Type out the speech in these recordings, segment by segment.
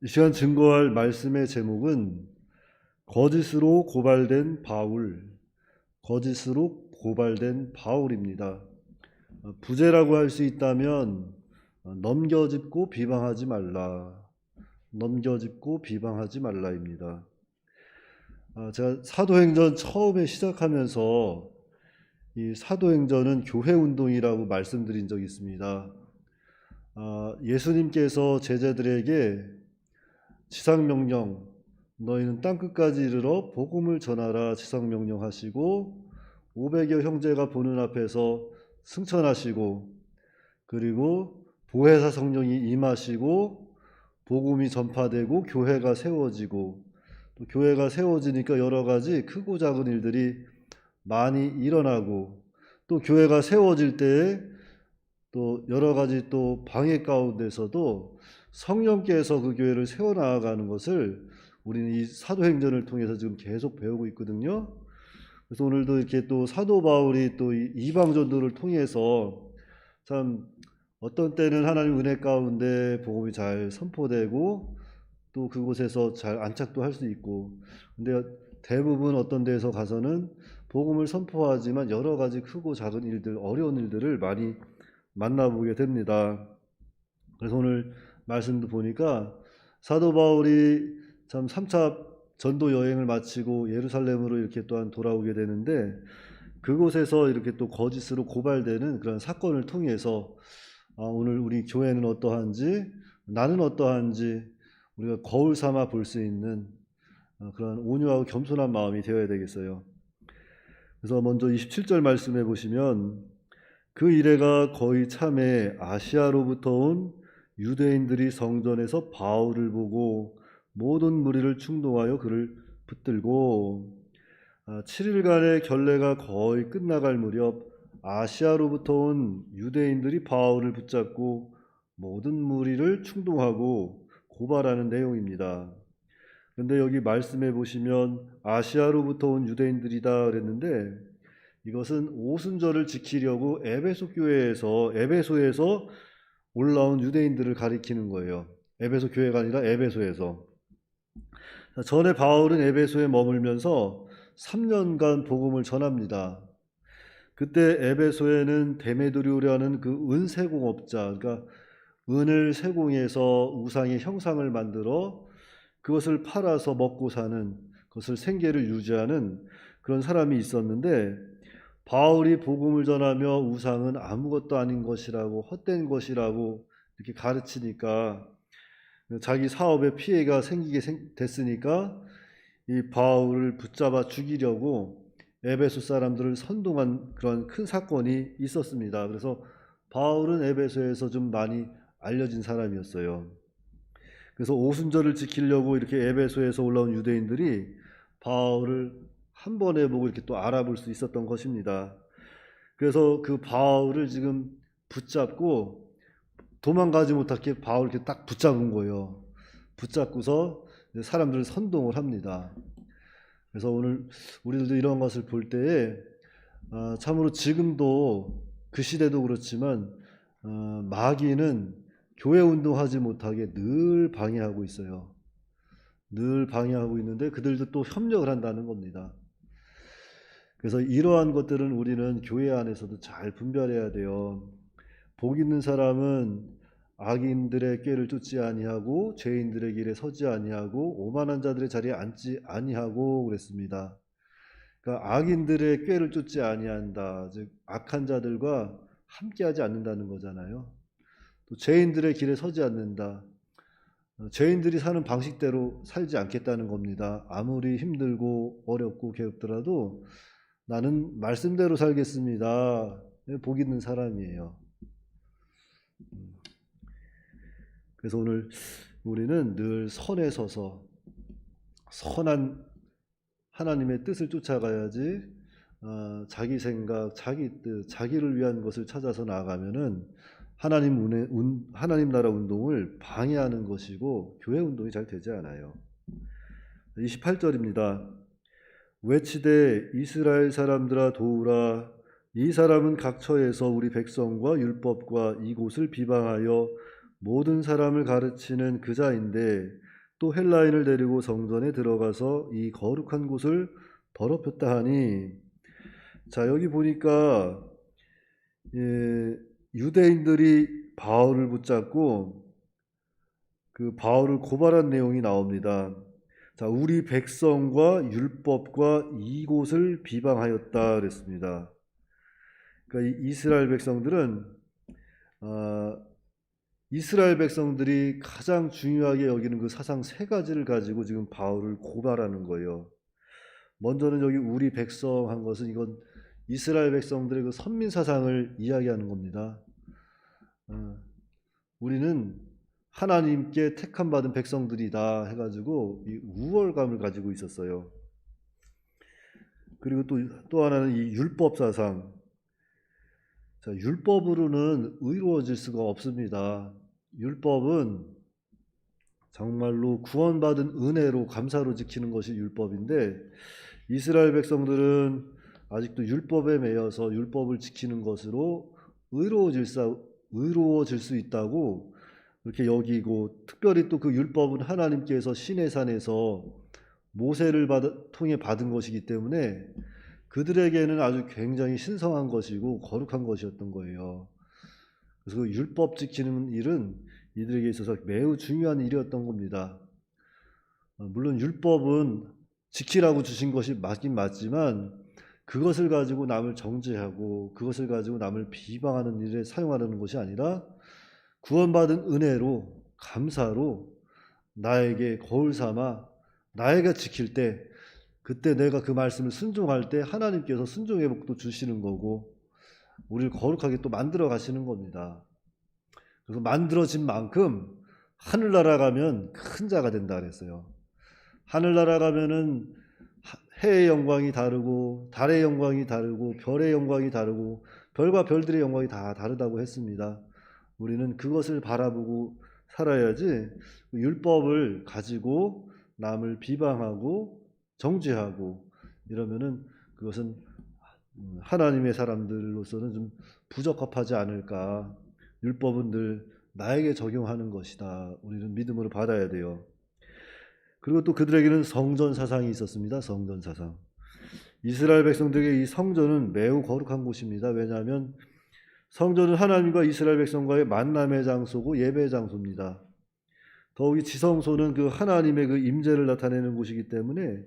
이 시간 증거할 말씀의 제목은 거짓으로 고발된 바울, 거짓으로 고발된 바울입니다. 부제라고 할 수 있다면 넘겨짚고 비방하지 말라, 넘겨짚고 비방하지 말라입니다. 제가 사도행전 처음에 시작하면서 이 사도행전은 교회 운동이라고 말씀드린 적이 있습니다. 예수님께서 제자들에게 지상명령, 너희는 땅끝까지 이르러 복음을 전하라 지상명령하시고 500여 형제가 보는 앞에서 승천하시고, 그리고 보혜사 성령이 임하시고 복음이 전파되고 교회가 세워지고, 또 교회가 세워지니까 여러 가지 크고 작은 일들이 많이 일어나고, 또 교회가 세워질 때에 또 여러 가지 또 방해 가운데서도 성령께서 그 교회를 세워나가는 것을 우리는 이 사도행전을 통해서 지금 계속 배우고 있거든요. 그래서 오늘도 이렇게 또 사도 바울이 또 이방 전도를 통해서 참 어떤 때는 하나님 은혜 가운데 복음이 잘 선포되고 또 그곳에서 잘 안착도 할 수 있고, 근데 대부분 어떤 데서 가서는 복음을 선포하지만 여러 가지 크고 작은 일들, 어려운 일들을 많이 만나보게 됩니다. 그래서 오늘 말씀도 보니까 사도 바울이 참 3차 전도 여행을 마치고 예루살렘으로 이렇게 또한 돌아오게 되는데, 그곳에서 이렇게 또 거짓으로 고발되는 그런 사건을 통해서 오늘 우리 교회는 어떠한지, 나는 어떠한지 우리가 거울 삼아 볼 수 있는 그런 온유하고 겸손한 마음이 되어야 되겠어요. 그래서 먼저 27절 말씀해 보시면, 그 이래가 거의 참에 아시아로부터 온 유대인들이 성전에서 바울을 보고 모든 무리를 충동하여 그를 붙들고, 7일간의 결례가 거의 끝나갈 무렵 아시아로부터 온 유대인들이 바울을 붙잡고 모든 무리를 충동하고 고발하는 내용입니다. 그런데 여기 말씀해 보시면 아시아로부터 온 유대인들이다 그랬는데, 이것은 오순절을 지키려고 에베소에서 올라온 유대인들을 가리키는 거예요. 에베소 교회가 아니라 에베소에서. 전에 바울은 에베소에 머물면서 3년간 복음을 전합니다. 그때 에베소에는 데메드리오라는 그 은세공업자, 그러니까 은을 세공해서 우상의 형상을 만들어 그것을 팔아서 먹고 사는, 그것을 생계를 유지하는 그런 사람이 있었는데, 바울이 복음을 전하며 우상은 아무것도 아닌 것이라고, 헛된 것이라고 이렇게 가르치니까 자기 사업에 피해가 생기게 됐으니까 이 바울을 붙잡아 죽이려고 에베소 사람들을 선동한 그런 큰 사건이 있었습니다. 그래서 바울은 에베소에서 좀 많이 알려진 사람이었어요. 그래서 오순절을 지키려고 이렇게 에베소에서 올라온 유대인들이 바울을 한 번에 보고 이렇게 또 알아볼 수 있었던 것입니다. 그래서 그 바울을 지금 붙잡고 도망가지 못하게 바울을 이렇게 딱 붙잡은 거예요. 붙잡고서 사람들을 선동을 합니다. 그래서 오늘 우리들도 이런 것을 볼 때에 참으로 지금도 그 시대도 그렇지만 마귀는 교회 운동하지 못하게 늘 방해하고 있어요. 늘 방해하고 있는데 그들도 또 협력을 한다는 겁니다. 그래서 이러한 것들은 우리는 교회 안에서도 잘 분별해야 돼요. 복 있는 사람은 악인들의 꾀를 쫓지 아니하고 죄인들의 길에 서지 아니하고 오만한 자들의 자리에 앉지 아니하고 그랬습니다. 그러니까 악인들의 꾀를 쫓지 아니한다, 즉 악한 자들과 함께하지 않는다는 거잖아요. 또 죄인들의 길에 서지 않는다, 죄인들이 사는 방식대로 살지 않겠다는 겁니다. 아무리 힘들고 어렵고 괴롭더라도 나는 말씀대로 살겠습니다. 복 있는 사람이에요. 그래서 오늘 우리는 늘 선에 서서 선한 하나님의 뜻을 쫓아가야지, 자기 생각, 자기 뜻, 자기를 위한 것을 찾아서 나아가면은 하나님 나라 운동을 방해하는 것이고 교회 운동이 잘 되지 않아요. 28절입니다. 외치되 이스라엘 사람들아 도우라. 이 사람은 각처에서 우리 백성과 율법과 이곳을 비방하여 모든 사람을 가르치는 그 자인데 또 헬라인을 데리고 성전에 들어가서 이 거룩한 곳을 더럽혔다 하니, 자 여기 보니까 유대인들이 바울을 붙잡고 그 바울을 고발한 내용이 나옵니다. 자, 우리 백성과 율법과 이곳을 비방하였다 그랬습니다. 그러니까 이스라엘 백성들은 이스라엘 백성들이 가장 중요하게 여기는 그 사상 세 가지를 가지고 지금 바울을 고발하는 거예요. 먼저는 여기 우리 백성 한 것은 이건 이스라엘 백성들의 그 선민 사상을 이야기하는 겁니다. 우리는 하나님께 택함 받은 백성들이다 해가지고 이 우월감을 가지고 있었어요. 그리고 또 하나는 이 율법 사상. 자, 율법으로는 의로워질 수가 없습니다. 율법은 정말로 구원받은 은혜로 감사로 지키는 것이 율법인데, 이스라엘 백성들은 아직도 율법에 매여서 율법을 지키는 것으로 의로워질 수 있다고 그렇게 여기고, 특별히 또 그 율법은 하나님께서 시내 산에서 모세를 통해 받은 것이기 때문에 그들에게는 아주 굉장히 신성한 것이고 거룩한 것이었던 거예요. 그래서 그 율법 지키는 일은 이들에게 있어서 매우 중요한 일이었던 겁니다. 물론 율법은 지키라고 주신 것이 맞긴 맞지만 그것을 가지고 남을 정죄하고 그것을 가지고 남을 비방하는 일에 사용하려는 것이 아니라 구원받은 은혜로 감사로 나에게 거울 삼아 나에게 지킬 때, 그때 내가 그 말씀을 순종할 때 하나님께서 순종의 복도 주시는 거고 우리를 거룩하게 또 만들어 가시는 겁니다. 그래서 만들어진 만큼 하늘나라 가면 큰 자가 된다 그랬어요. 하늘나라 가면은 해의 영광이 다르고 달의 영광이 다르고 별의 영광이 다르고 별과 별들의 영광이 다 다르다고 했습니다. 우리는 그것을 바라보고 살아야지 율법을 가지고 남을 비방하고 정죄하고 이러면은 그것은 하나님의 사람들로서는 좀 부적합하지 않을까. 율법은 늘 나에게 적용하는 것이다. 우리는 믿음으로 받아야 돼요. 그리고 또 그들에게는 성전 사상이 있었습니다. 성전 사상. 이스라엘 백성들에게 이 성전은 매우 거룩한 곳입니다. 왜냐하면 성전은 하나님과 이스라엘 백성과의 만남의 장소고 예배의 장소입니다. 더욱이 지성소는 그 하나님의 그 임재를 나타내는 곳이기 때문에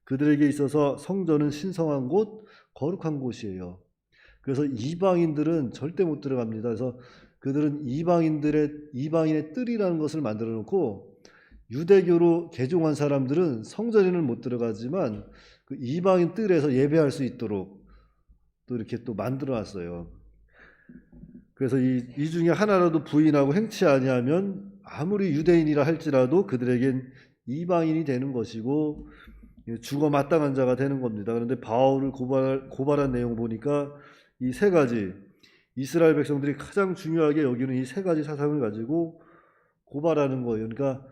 그들에게 있어서 성전은 신성한 곳, 거룩한 곳이에요. 그래서 이방인들은 절대 못 들어갑니다. 그래서 그들은 이방인의 뜰이라는 것을 만들어 놓고, 유대교로 개종한 사람들은 성전에는 못 들어가지만 그 이방인 뜰에서 예배할 수 있도록 또 이렇게 또 만들어 놨어요. 그래서 이 중에 하나라도 부인하고 행치 아니하면 아무리 유대인이라 할지라도 그들에겐 이방인이 되는 것이고 죽어 마땅한 자가 되는 겁니다. 그런데 바울을 고발한 내용 보니까 이 세 가지, 이스라엘 백성들이 가장 중요하게 여기는 이 세 가지 사상을 가지고 고발하는 거예요. 그러니까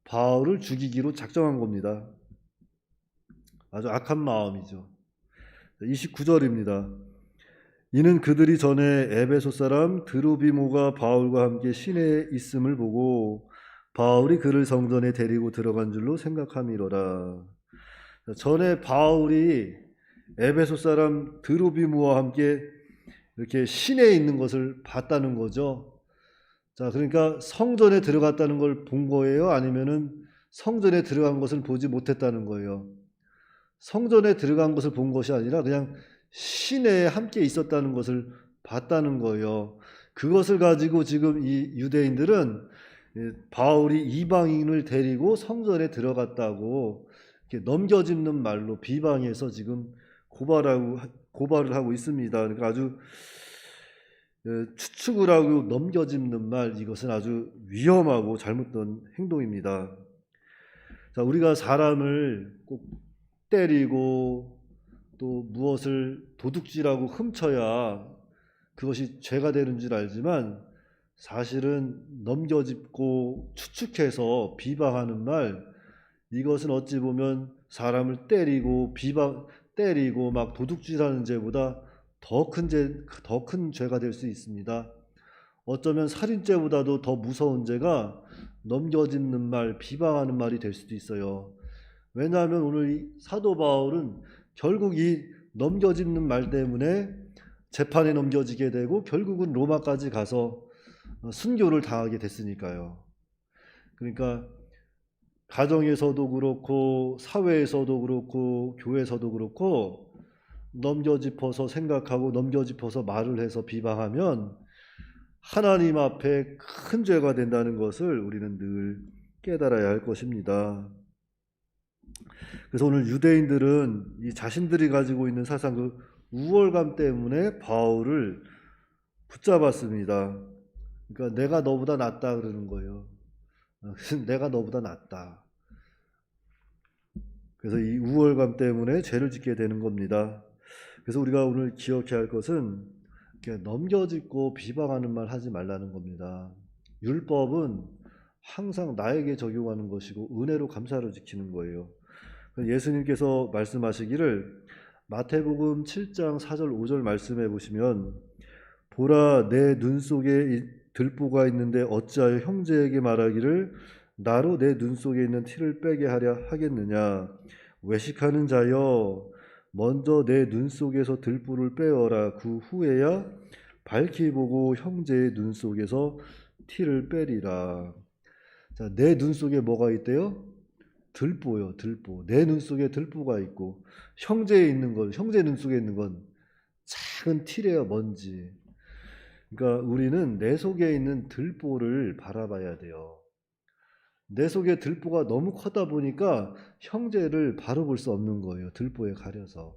바울을 죽이기로 작정한 겁니다. 아주 악한 마음이죠. 29절입니다. 이는 그들이 전에 에베소 사람 드로비모가 바울과 함께 시내에 있음을 보고 바울이 그를 성전에 데리고 들어간 줄로 생각함이로라. 전에 바울이 에베소 사람 드로비모와 함께 이렇게 시내에 있는 것을 봤다는 거죠. 자, 그러니까 성전에 들어갔다는 걸 본 거예요? 아니면은 성전에 들어간 것을 보지 못했다는 거예요? 성전에 들어간 것을 본 것이 아니라 그냥 시내에 함께 있었다는 것을 봤다는 거예요. 그것을 가지고 지금 이 유대인들은 바울이 이방인을 데리고 성전에 들어갔다고 이렇게 넘겨짚는 말로 비방해서 지금 고발을 하고 있습니다. 그러니까 아주 추측을 하고 넘겨짚는 말, 이것은 아주 위험하고 잘못된 행동입니다. 자, 우리가 사람을 꼭 때리고 또 무엇을 도둑질하고 훔쳐야 그것이 죄가 되는 줄 알지만, 사실은 넘겨짚고 추측해서 비방하는 말, 이것은 어찌 보면 사람을 때리고 막 도둑질하는 죄보다 더 큰 죄가 될 수 있습니다. 어쩌면 살인죄보다도 더 무서운 죄가 넘겨짚는 말, 비방하는 말이 될 수도 있어요. 왜냐하면 오늘 이 사도 바울은 결국 이 넘겨짚는 말 때문에 재판에 넘겨지게 되고 결국은 로마까지 가서 순교를 당하게 됐으니까요. 그러니까 가정에서도 그렇고 사회에서도 그렇고 교회에서도 그렇고 넘겨짚어서 생각하고 넘겨짚어서 말을 해서 비방하면 하나님 앞에 큰 죄가 된다는 것을 우리는 늘 깨달아야 할 것입니다. 그래서 오늘 유대인들은 이 자신들이 가지고 있는 사상 그 우월감 때문에 바울을 붙잡았습니다. 그러니까 내가 너보다 낫다 그러는 거예요. 내가 너보다 낫다. 그래서 이 우월감 때문에 죄를 짓게 되는 겁니다. 그래서 우리가 오늘 기억해야 할 것은 이렇게 넘겨짚고 비방하는 말 하지 말라는 겁니다. 율법은 항상 나에게 적용하는 것이고 은혜로 감사로 지키는 거예요. 예수님께서 말씀하시기를 마태복음 7장 4절 5절 말씀해 보시면 보라 내 눈 속에 들보가 있는데 어찌하여 형제에게 말하기를 나로 내 눈 속에 있는 티를 빼게 하려 하겠느냐 외식하는 자여 먼저 내 눈 속에서 들보를 빼어라 그 후에야 밝히 보고 형제의 눈 속에서 티를 빼리라. 자, 내 눈 속에 뭐가 있대요? 들보요, 들보. 내 눈 속에 들보가 있고 형제에 있는 건, 형제 눈 속에 있는 건 작은 티래요, 먼지. 그러니까 우리는 내 속에 있는 들보를 바라봐야 돼요. 내 속에 들보가 너무 커다 보니까 형제를 바로 볼 수 없는 거예요. 들보에 가려서.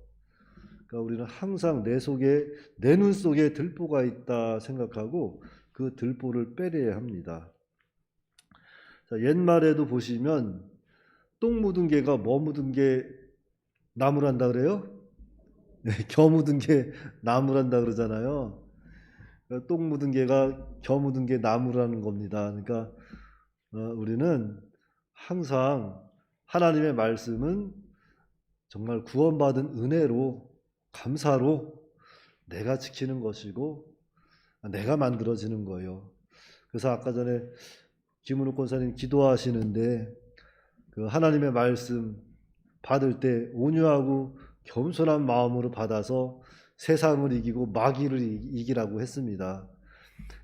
그러니까 우리는 항상 내 속에, 내 눈 속에 들보가 있다 생각하고 그 들보를 빼려야 합니다. 자, 옛말에도 보시면 똥 묻은 개가 뭐 묻은 게 나무란다 그래요? 네, 겨 묻은 게 나무란다 그러잖아요. 그러니까 똥 묻은 개가 겨 묻은 게 나무라는 겁니다. 그러니까 우리는 항상 하나님의 말씀은 정말 구원받은 은혜로 감사로 내가 지키는 것이고 내가 만들어지는 거예요. 그래서 아까 전에 김은욱 권사님 기도하시는데 그 하나님의 말씀 받을 때 온유하고 겸손한 마음으로 받아서 세상을 이기고 마귀를 이기라고 했습니다.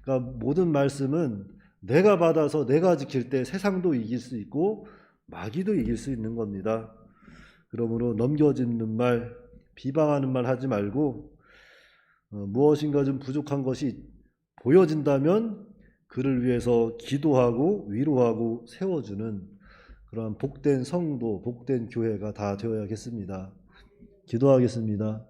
그러니까 모든 말씀은 내가 받아서 내가 지킬 때 세상도 이길 수 있고 마귀도 이길 수 있는 겁니다. 그러므로 넘겨짚는 말, 비방하는 말 하지 말고 무엇인가 좀 부족한 것이 보여진다면 그를 위해서 기도하고 위로하고 세워주는 그러한 복된 성도, 복된 교회가 다 되어야겠습니다. 기도하겠습니다.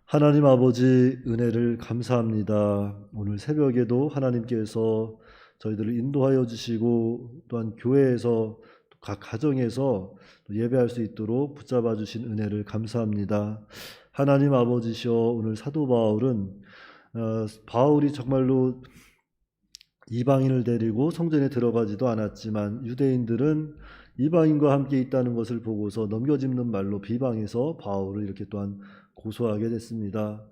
하나님 아버지 은혜를 감사합니다. 오늘 새벽에도 하나님께서 저희들을 인도하여 주시고 또한 교회에서 각 가정에서 예배할 수 있도록 붙잡아 주신 은혜를 감사합니다. 하나님 아버지시여 오늘 사도 바울은 바울이 정말로 이방인을 데리고 성전에 들어가지도 않았지만 유대인들은 이방인과 함께 있다는 것을 보고서 넘겨짚는 말로 비방해서 바울을 이렇게 또한 고소하게 됐습니다.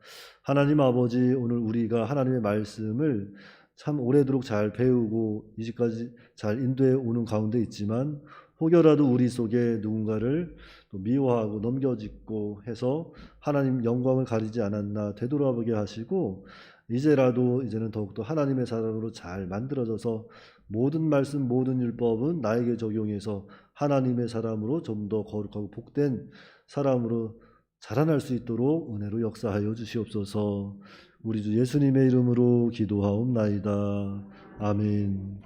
하나님 아버지 오늘 우리가 하나님의 말씀을 참 오래도록 잘 배우고 이제까지 잘 인도해 오는 가운데 있지만 혹여라도 우리 속에 누군가를 또 미워하고 넘겨짚고 해서 하나님 영광을 가리지 않았나 되돌아보게 하시고 이제는 더욱더 하나님의 사람으로 잘 만들어져서 모든 말씀 모든 율법은 나에게 적용해서 하나님의 사람으로 좀 더 거룩하고 복된 사람으로 자라날 수 있도록 은혜로 역사하여 주시옵소서. 우리 주 예수님의 이름으로 기도하옵나이다. 아멘.